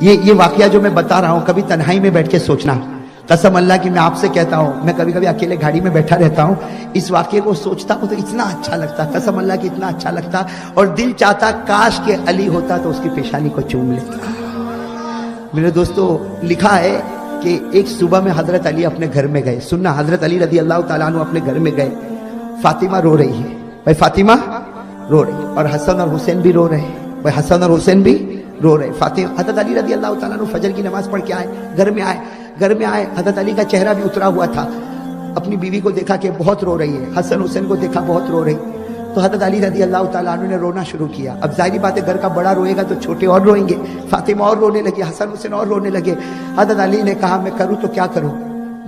یہ واقعہ جو میں بتا رہا ہوں کبھی تنہائی میں بیٹھ کے سوچنا, قسم اللہ کی میں آپ سے کہتا ہوں, میں کبھی کبھی اکیلے گاڑی میں بیٹھا رہتا ہوں, اس واقعے کو سوچتا ہوں تو اتنا اچھا لگتا, قسم اللہ کی اتنا اچھا لگتا, اور دل چاہتا کاش کہ علی ہوتا تو اس کی پیشانی کو چوم لیتا. میرے دوستو لکھا ہے کہ ایک صبح میں حضرت علی اپنے گھر میں گئے, سننا, حضرت علی رضی اللہ تعالیٰ عنہ اپنے گھر میں گئے, فاطمہ رو رہی ہے, بھائی فاطمہ رو رہی ہے, اور حسن اور حسین بھی رو رہے ہیں, بھائی حسن اور حسین بھی رو رہے. فاطمہ, حضرت علی رضی اللہ تعالیٰ عنہ فجر کی نماز پڑھ کے آئے, گھر میں آئے, حضرت علی کا چہرہ بھی اترا ہوا تھا, اپنی بیوی کو دیکھا کہ بہت رو رہی ہے, حسن حسین کو دیکھا بہت رو رہی, تو حضرت علی رضی اللہ تعالیٰ عنہ نے رونا شروع کیا. اب ظاہری بات ہے گھر کا بڑا روئے گا تو چھوٹے اور روئیں گے, فاطمہ اور رونے لگی, حسن حسین اور رونے لگے. حضرت علی نے کہا میں کروں تو کیا کروں,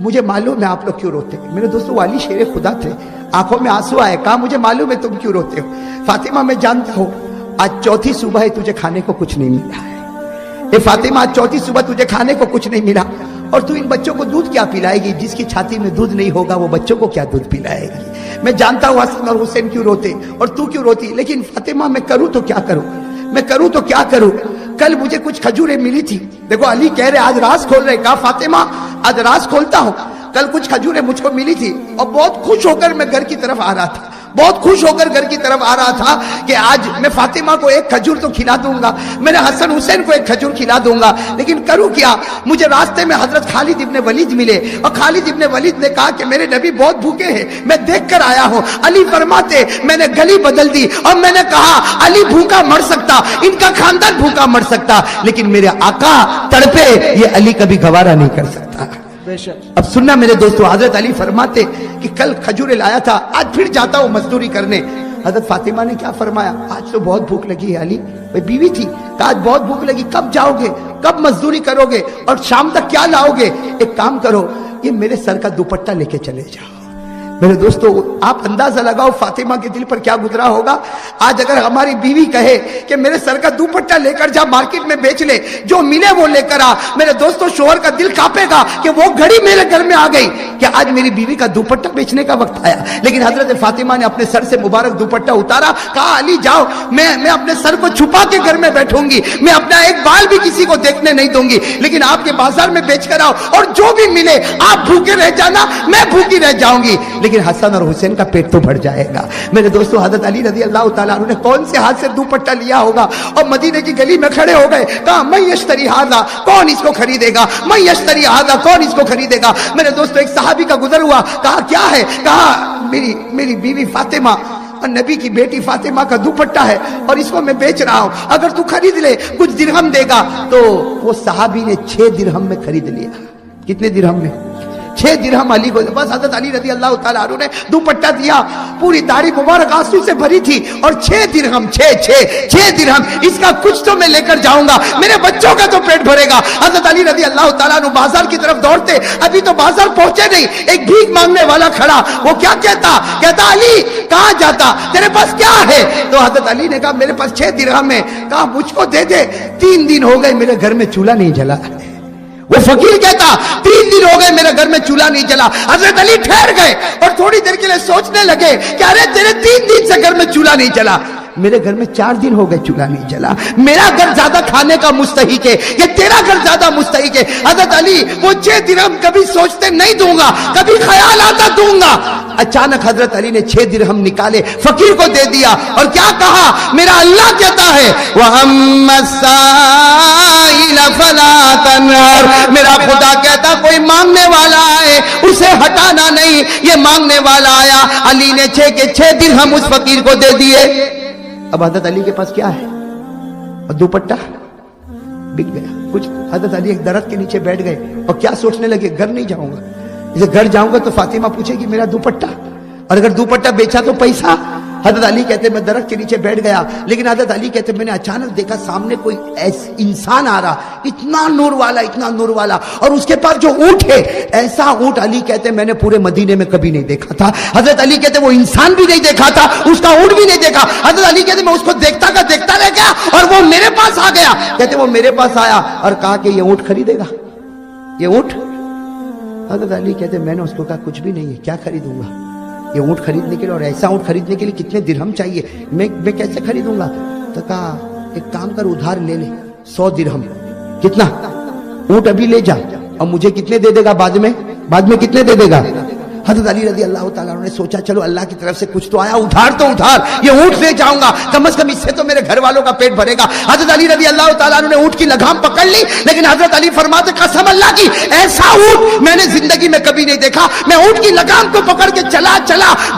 مجھے معلوم ہے آپ لوگ کیوں روتے ہیں. میرے دوستو وہ علی شیر خدا تھے, آنکھوں میں آنسو آئے, کہا مجھے معلوم ہے تم کیوں روتے ہو. فاطمہ میں جانتا ہوں آج چوتھی صبح ہے تجھے کھانے کو کچھ نہیں ملا ہے, اے فاطمہ آج چوتھی صبح تجھے کھانے کو کچھ نہیں ملا, اور تو ان بچوں کو دودھ کیا پلائے گی, جس کی چھاتی میں دودھ نہیں ہوگا وہ بچوں کو کیا دودھ پلائے گی. میں جانتا ہوں حسن اور حسین کیوں روتے اور تو کیوں روتی, لیکن فاطمہ میں کروں تو کیا کروں, میں کروں تو کیا کروں. کل مجھے کچھ کھجوریں ملی تھی, دیکھو علی کہہ رہے آج راز کھول رہے, کہا فاطمہ آج راز کھولتا ہوں, کل کچھ کھجوریں مجھ کو ملی تھی اور بہت خوش ہو کر میں گھر کی طرف آ رہا تھا, بہت خوش ہو کر گھر کی طرف آ رہا تھا کہ آج میں فاطمہ کو ایک کھجور تو کھلا دوں گا, میں نے حسن حسین کو ایک کھجور کھلا دوں گا, لیکن کروں کیا. مجھے راستے میں حضرت خالد ابن ولید ملے, اور خالد ابن ولید نے کہا کہ میرے نبی بہت بھوکے ہیں, میں دیکھ کر آیا ہوں. علی فرماتے میں نے گلی بدل دی اور میں نے کہا علی بھوکا مر سکتا, ان کا خاندان بھوکا مر سکتا, لیکن میرے آقا تڑپے یہ علی کبھی گوارا نہیں کر سکتا. اب سننا میرے دوستو, حضرت علی فرماتے کہ کل کھجورے لایا تھا, آج پھر جاتا ہوں مزدوری کرنے. حضرت فاطمہ نے کیا فرمایا, آج تو بہت بھوک لگی ہے علی, بھئی بیوی تھی, کہا آج بہت بھوک لگی, کب جاؤ گے, کب مزدوری کرو گے, اور شام تک کیا لاؤ گے. ایک کام کرو, یہ میرے سر کا دوپٹہ لے کے چلے جاؤ. میرے دوستو آپ اندازہ لگاؤ فاطمہ کے دل پر کیا گزرا ہوگا. آج اگر ہماری بیوی کہے کہ میرے سر کا دوپٹہ لے کر جا مارکیٹ میں بیچ لے, جو ملے وہ لے کر آ, میرے دوستو شوہر کا دل کانپے گا کہ وہ گھڑی میرے گھر میں آ گئی کہ آج میری بیوی کا دوپٹہ بیچنے کا وقت آیا. لیکن حضرت فاطمہ نے اپنے سر سے مبارک دوپٹہ اتارا, کہا علی جاؤ, میں اپنے سر کو چھپا کے گھر میں بیٹھوں گی, میں اپنا ایک بال بھی کسی کو دیکھنے نہیں دوں گی, لیکن آپ کے بازار میں بیچ کر آؤ, اور جو بھی ملے آپ بھوکے رہ جانا, میں بھوکی رہ جاؤں گی, لیکن حسن اور حسین کا پیٹ تو بھر جائے گا. میرے دوستو حضرت علی رضی اللہ تعالیٰ عنہ نے کون سے ہاتھ سے دوپٹہ لیا ہوگا, اور مدینے کی گلی میں کھڑے ہو گئے, کہا میں یشتری ھذا, کون اس کو خریدے گا, میں یشتری ھذا, کون اس کو خریدے گا. میرے دوستو ایک صحابی کا گزر ہوا, کہا کیا ہے, کہا میری بیوی فاطمہ اور نبی کی بیٹی فاطمہ کا دوپٹہ ہے اور اس کو میں بیچ رہا ہوں, اگر تو خرید لے کچھ درہم دے گا. تو وہ صحابی نے 6 درہم میں خرید لیا. کتنے درہم میں, 6 درہم علی کو. بس حضرت علی رضی اللہ تعالیٰ عنہ نے دوپٹہ دیا, پوری داڑھی مبارک آنسو سے بھری تھی, اور 6 درہم, 6 درہم, اس کا کچھ تو میں لے کر جاؤں گا, میرے بچوں کا تو پیٹ بھرے گا. حضرت علی رضی اللہ تعالیٰ عنہ بازار کی طرف دوڑتے, ابھی تو بازار پہنچے نہیں, ایک بھیک مانگنے والا کھڑا, وہ کیا کہتا علی کہاں جاتا, تیرے پاس کیا ہے. تو حضرت علی نے کہا میرے پاس 6 درہم ہے. کہا مجھ کو دے دے, 3 دن ہو گئے میرے گھر میں چولہا نہیں جلا. وہ فقیر کہتا 3 دن ہو گئے میرے گھر میں چولہا نہیں جلا. حضرت علی ٹھہر گئے اور تھوڑی دیر کے لیے سوچنے لگے کہ ارے تیرے 3 دن سے گھر میں چولہا نہیں جلا, میرے گھر میں 4 دن ہو گئے چولہا نہیں جلا, میرا گھر زیادہ کھانے کا مستحق ہے کہ تیرا گھر زیادہ مستحق ہے. حضرت علی وہ 6 درہم کبھی سوچتے نہیں دوں گا, کبھی خیال آتا دوں گا. اچانک حضرت علی نے 6 درہم نکالے, فقیر کو دے دیا, اور کیا کہا, میرا اللہ کہتا ہے وَأَمَّا السَّائِلَ فَلَا تَنْهَرْ, میرا خدا کہتا کوئی مانگنے والا آئے اسے ہٹانا نہیں, یہ مانگنے والا آیا. علی نے 6 کے 6 درہم اس فقیر کو دے دیے. اب حضرت علی کے پاس کیا ہے, اور دوپٹہ بک گیا کچھ. حضرت علی ایک درخت کے نیچے بیٹھ گئے اور کیا سوچنے لگے, گھر نہیں جاؤں گا, جسے گھر جاؤں گا تو فاطمہ پوچھے گی میرا دوپٹہ, اور اگر دوپٹہ بیچا تو پیسہ. حضرت علی کہتے میں درخت کے نیچے بیٹھ گیا, لیکن حضرت علی کہتے میں نے اچانک دیکھا سامنے کوئی انسان آ رہا, اتنا نور والا, اور اس کے پاس جو اونٹ ہے ایسا اونٹ, علی کہتے میں نے پورے مدینے میں کبھی نہیں دیکھا تھا. حضرت علی کہتے وہ انسان بھی نہیں دیکھا تھا, اس کا اونٹ بھی نہیں دیکھا. حضرت علی کہتے میں اس کو دیکھتا رہ گیا اور وہ میرے پاس آ گیا. کہتے وہ میرے پاس آیا اور کہا کہ یہ اونٹ خریدے گا, یہ اونٹ. حضرت علی کہتے میں نے اس کو کہا کچھ بھی نہیں ہے, کیا خریدوں گا, یہ اونٹ خریدنے کے لیے, اور ایسا اونٹ خریدنے کے لیے کتنے درہم چاہیے, میں کیسے خریدوں گا. تو کہا ایک کام کر ادھار لے لے 100 درہم. کتنا؟ اونٹ ابھی لے جا اور مجھے کتنے دے دے گا بعد میں کتنے دے دے گا؟ حضرت علی رضی اللہ تعالیٰ عنہ نے سوچا چلو اللہ کی طرف سے کچھ تو آیا, ادھار یہ اونٹ لے جاؤں گا, کم از کم اس سے تو میرے گھر والوں کا پیٹ بھرے گا. حضرت علی رضی اللہ تعالیٰ عنہ نے اونٹ کی لگام پکڑ لی, لیکن حضرت علی فرماتے قسم اللہ کی ایسا اونٹ میں نے زندگی میں کبھی نہیں دیکھا. میں اونٹ کی لگام کو پکڑ کے چلا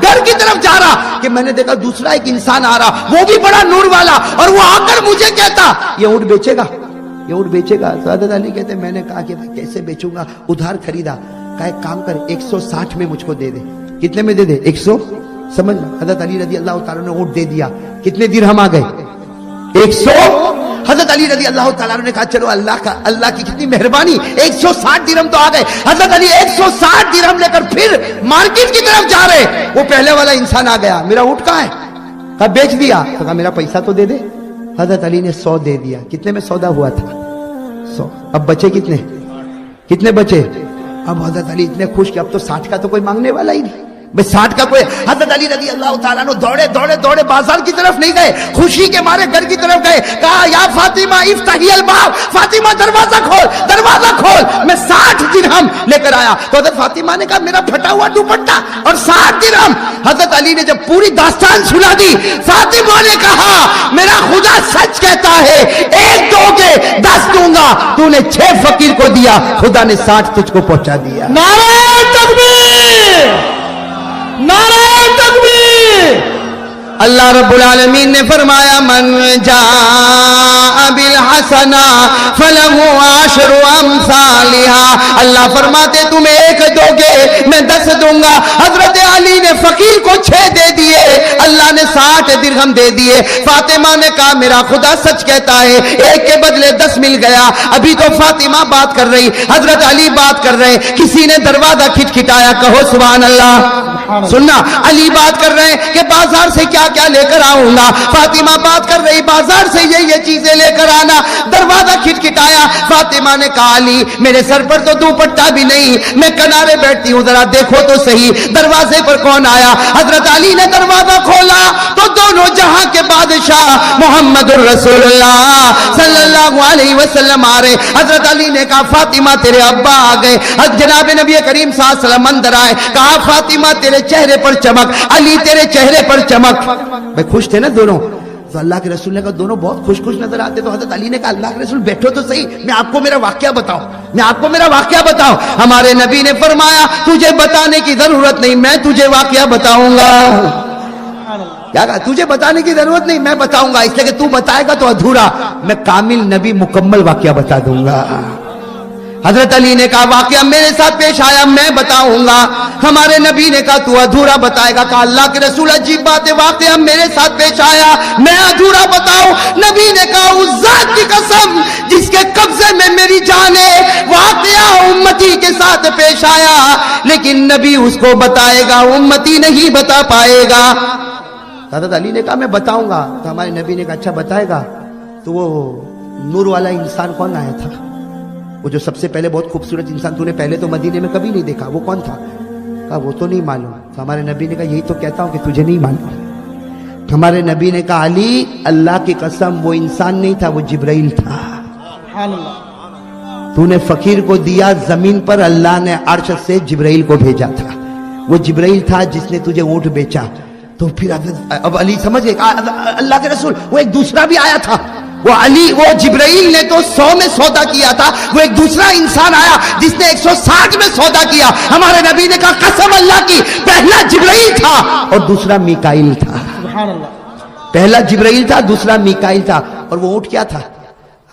گھر کی طرف جا رہا کہ میں نے دیکھا دوسرا ایک انسان آ رہا, وہ بھی بڑا نور والا, اور وہ آ کر مجھے کہتا یہ اونٹ بیچے گا. تو حضرت علی کہتے میں نے کہا کہ بھائی کیسے بیچوں گا, ادھار خریدا. کہا ایک کام کر 160 میں مجھ کو دے دے. کتنے میں دے دے؟ 100. سمجھ لو حضرت علی رضی اللہ تعالیٰ نے اونٹ دے دیا. کتنے درہم آ گئے؟ 100. حضرت علی رضی اللہ تعالیٰ نے کہا چلو اللہ کی کتنی مہربانی, 160 درہم تو آ گئے. حضرت علی 160 درہم لے کر پھر مارکیٹ کی طرف جا رہے. وہ پہلے والا انسان آ گیا, میرا اونٹ کہاں ہے؟ کہا بیچ دیا. تو کہا میرا پیسہ تو دے دے. حضرت علی نے 100 دے دیا. کتنے میں سودا ہوا تھا؟ 100. اب بچے کتنے بچے؟ اب حضرت علی اتنے خوش کہ اب تو 60 کا تو کوئی مانگنے والا ہی نہیں. 60 کا کوئی. حضرت علی رضی اللہ تعالیٰ نے دوڑے بازار کی طرف نہیں گئے, خوشی کے مارے گھر کی طرف گئے. کہا یا فاطمہ افتحی الباب, فاطمہ دروازہ کھول, میں 60 درہم لے کر آیا. تو حضرت فاطمہ نے کہا میرا پھٹا ہوا دوپٹہ اور 60 درہم. حضرت علی نے جب پوری داستان سنا دی, فاطمہ نے کہا میرا خدا سچ کہتا ہے, 1 دو کے 10 دوں گا, تو نے 6 فقیر کو دیا, خدا نے 60 تجھ کو پہنچا دیا. نعرہ تکبیر, نعرہ تکبیر. اللہ رب العالمین نے فرمایا من جاء بالحسنہ فلہ عشر امثالها. اللہ فرماتے تم 1 دو گے میں 10 دوں گا. حضرت علی نے فقیر کو 6 دے دیے, اللہ نے 60 درہم دے دیے. فاطمہ نے کہا میرا خدا سچ کہتا ہے, 1 کے بدلے 10 مل گیا. ابھی تو فاطمہ بات کر رہی, حضرت علی بات کر رہے, کسی نے دروازہ کھٹکھٹایا, کہو سبحان اللہ. سننا, علی بات کر رہے ہیں کہ بازار سے کیا لے کر آؤں گا. فاطمہ بات کر رہی بازار سے یہ چیزیں لے کر آنا. دروازہ کھٹکھٹایا. فاطمہ نے کہا علی میرے سر پر تو دوپٹہ بھی نہیں, میں کنارے بیٹھتی ہوں, ذرا دیکھو تو صحیح دروازے پر کون آیا. حضرت علی نے دروازہ کھولا تو دونوں جہاں کے بادشاہ محمد الرسول اللہ صلی اللہ علیہ وسلم آ رہے. حضرت علی نے کہا فاطمہ تیرے ابا آ گئے. جناب نبی کریم صلی اللہ علیہ وسلم اندر آئے. کہا فاطمہ تیرے چہرے پر چمک, علی تیرے چہرے پر چمک. بھائی خوش تھے نا دونوں. تو اللہ کے رسول نے کہا دونوں بہت خوش نظر آتے. تو حضرت علی نے کہا اللہ کے رسول بیٹھو تو صحیح, میں آپ کو میرا واقعہ بتاؤں. ہمارے نبی نے فرمایا تجھے بتانے کی ضرورت نہیں, میں تجھے واقعہ بتاؤں گا. کیا کہا؟ تجھے بتانے کی ضرورت نہیں, میں بتاؤں گا, اس لیے کہ تو بتائے گا تو ادھورا, میں کامل نبی مکمل واقعہ بتا دوں گا. حضرت علی نے کہا واقعہ میرے ساتھ پیش آیا, میں بتاؤں گا. ہمارے نبی نے کہا تو ادھورا بتائے گا. کہا اللہ کے رسول عجیب بات ہے, واقعہ میرے ساتھ پیش آیا, میں ادھورا بتاؤں. نبی نے کہا اس ذات کی قسم جس کے قبضے میں میری جان ہے, واقعہ امتی کے ساتھ پیش آیا, لیکن نبی اس کو بتائے گا, امتی نہیں بتا پائے گا. حضرت علی نے کہا میں بتاؤں گا. تو ہمارے نبی نے کہا اچھا بتائے گا. تو وہ نور والا انسان کون آیا تھا, وہ جو سب سے پہلے بہت خوبصورت انسان تو نے پہلے تو مدینے میں کبھی نہیں دیکھا, وہ کون تھا؟ کہا وہ تو نہیں معلوم. تو ہمارے نبی نے کہا یہی تو کہتا ہوں کہ تجھے نہیں معلوم. ہمارے نبی نے کہا علی اللہ کی قسم وہ انسان نہیں تھا, وہ جبرائیل تھا. تو نے فقیر کو دیا زمین پر, اللہ نے عرش سے جبرائیل کو بھیجا تھا. وہ جبرائیل تھا جس نے تجھے اونٹ بیچا. تو پھر اب علی سمجھ گئے اللہ کے رسول وہ ایک دوسرا بھی آیا تھا. وہ جبرائیل نے تو 100 میں سودا کیا تھا, وہ ایک دوسرا انسان آیا جس نے 160 میں سودا کیا. ہمارے نبی نے کہا قسم اللہ کی پہلا جبرائیل تھا اور دوسرا میکائیل تھا. پہلا جبرائیل تھا, دوسرا میکائیل تھا. اور وہ اونٹ کیا تھا؟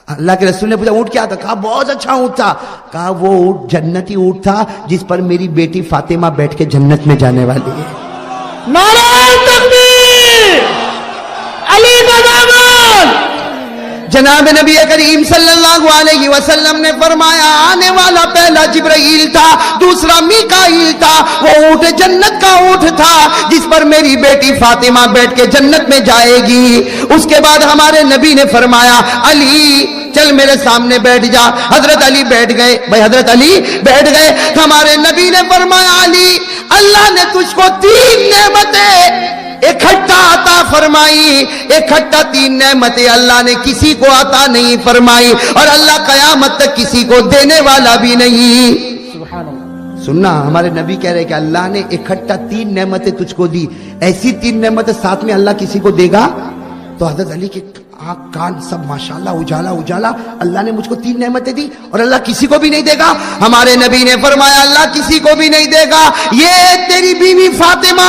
اللہ کے رسول نے پوچھا اونٹ کیا تھا؟ کہا بہت اچھا اونٹ تھا. کہا وہ اونٹ جنتی اونٹ تھا جس پر میری بیٹی فاطمہ بیٹھ کے جنت میں جانے والی ہے. نعرہ تکبیر, علی زندہ. جناب نبی کریم صلی اللہ علیہ وسلم نے فرمایا آنے والا پہلا جبرائیل تھا, دوسرا میکائیل تھا. وہ اونٹ جنت کا اونٹ تھا جس پر میری بیٹی فاطمہ بیٹھ کے جنت میں جائے گی. اس کے بعد ہمارے نبی نے فرمایا علی چل میرے سامنے بیٹھ جا. حضرت علی بیٹھ گئے. بھائی حضرت علی بیٹھ گئے. ہمارے نبی نے فرمایا علی اللہ نے تجھ کو 3 نعمتیں اکٹھا عطا فرمائی. اکٹھا 3 نعمتیں اللہ نے کسی کو عطا نہیں فرمائی, اور اللہ قیامت تک کسی کو دینے والا بھی نہیں. سبحان اللہ. سننا, ہمارے نبی کہہ رہے کہ اللہ نے اکٹھا 3 نعمتیں تجھ کو دی, ایسی 3 نعمتیں ساتھ میں اللہ کسی کو دے گا؟ تو حضرت علی کے آنکھ کان سب ماشاءاللہ اجالا اجالا, اللہ نے مجھ کو 3 نعمتیں دی اور اللہ کسی کو بھی نہیں دے گا. ہمارے نبی نے فرمایا اللہ کسی کو بھی نہیں دے گا. یہ تیری بیوی فاطمہ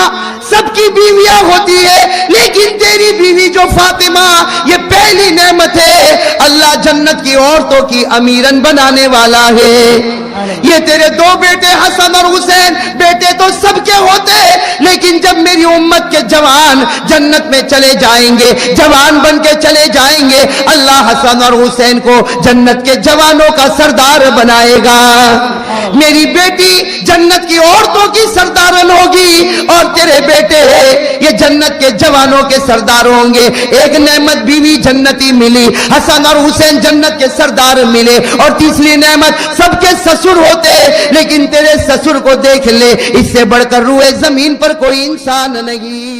سب کی بیویاں ہوتی ہے, لیکن تیری بیوی جو فاطمہ یہ پہلی نعمت ہے, اللہ جنت کی عورتوں کی امیرن بنانے والا ہے. یہ تیرے 2 بیٹے حسن اور حسین, بیٹے تو سب کے ہوتے, لیکن جب میری امت کے جوان جنت میں چلے جائیں گے, جوان بن کے چلے جائیں گے, اللہ حسن اور حسین کو جنت کے جوانوں کا سردار بنائے گا. میری بیٹی جنت کی عورتوں کی سردارن ہوگی, اور تیرے بیٹے یہ جنت کے جوانوں کے سردار ہوں گے. ایک نعمت بیوی جنتی ملی, حسن اور حسین جنت کے سردار ملے, اور تیسری نعمت سب کے سسر ہوتے, لیکن تیرے سسر کو دیکھ لے, اس سے بڑھ کر روئے زمین پر کوئی انسان نہیں.